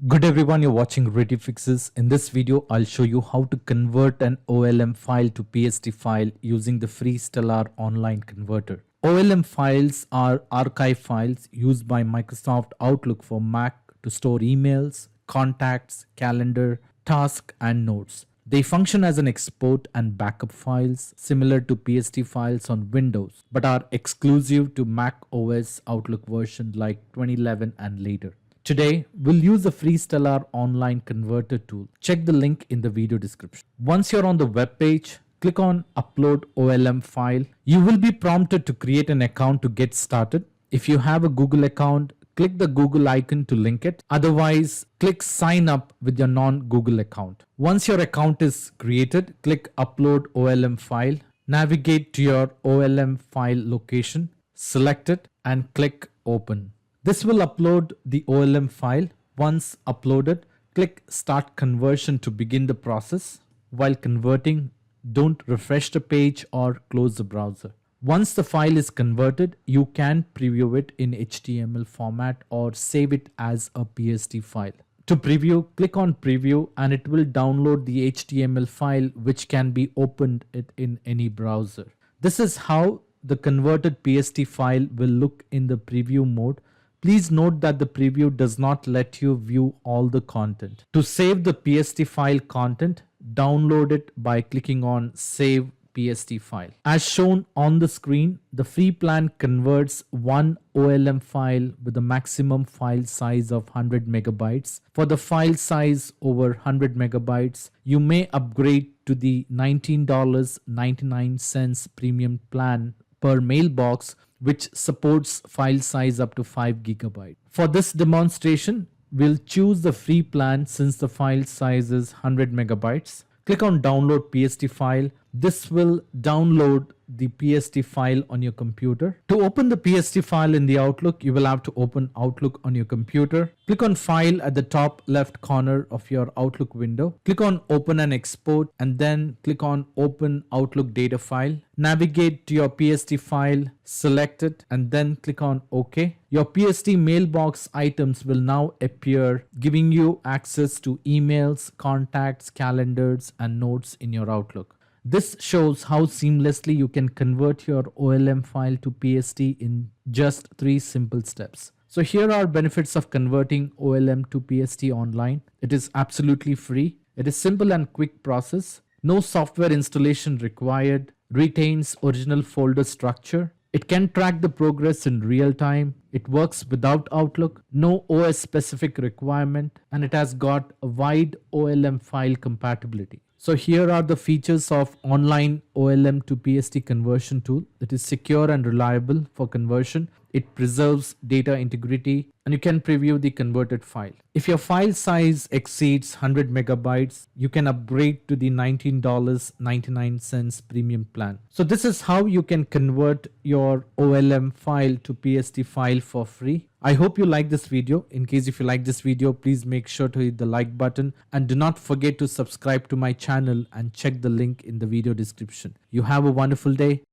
Good everyone, you're watching Ready Fixes. In this video, I'll show you how to convert an OLM file to PST file using the free Stellar online converter. OLM files are archive files used by Microsoft Outlook for Mac to store emails, contacts, calendar, tasks, and notes. They function as an export and backup files similar to PST files on Windows, but are exclusive to Mac OS Outlook version like 2011 and later. Today, we'll use the free Stellar online converter tool. Check the link in the video description. Once you're on the web page, click on Upload OLM file. You will be prompted to create an account to get started. If you have a Google account, click the Google icon to link it. Otherwise, click Sign Up with your non-Google account. Once your account is created, click Upload OLM file. Navigate to your OLM file location, select it, and click Open. This will upload the OLM file. Once uploaded, click Start Conversion to begin the process. While converting, don't refresh the page or close the browser. Once the file is converted, you can preview it in HTML format or save it as a PST file. To preview, click on Preview and it will download the HTML file which can be opened in any browser. This is how the converted PST file will look in the preview mode. Please note that the preview does not let you view all the content. To save the PST file content, download it by clicking on Save PST file. As shown on the screen, the free plan converts one OLM file with a maximum file size of 100 megabytes. For the file size over 100 megabytes, you may upgrade to the $19.99 premium plan per mailbox, which supports file size up to 5 gigabytes. For this demonstration, we'll choose the free plan since the file size is 100 megabytes. Click on Download PST file. This will download the PST file on your computer. To open the PST file in the Outlook, you will have to open Outlook on your computer. Click on File at the top left corner of your Outlook window. Click on Open and Export and then click on Open Outlook Data File. Navigate to your PST file, select it and then click on OK. Your PST mailbox items will now appear, giving you access to emails, contacts, calendars and notes in your Outlook. This shows how seamlessly you can convert your OLM file to PST in just 3 simple steps. So here are benefits of converting OLM to PST online. It is absolutely free. It is simple and quick process. No software installation required. Retains original folder structure. It can track the progress in real time. It works without Outlook. No OS specific requirement. And it has got a wide OLM file compatibility. So here are the features of online OLM to PST conversion tool. It is secure and reliable for conversion. It preserves data integrity and you can preview the converted file. If your file size exceeds 100 megabytes, you can upgrade to the $19.99 premium plan. So this is how you can convert your OLM file to PST file for free. I hope you like this video. In case if you like this video, please make sure to hit the like button and do not forget to subscribe to my channel and check the link in the video description. You have a wonderful day.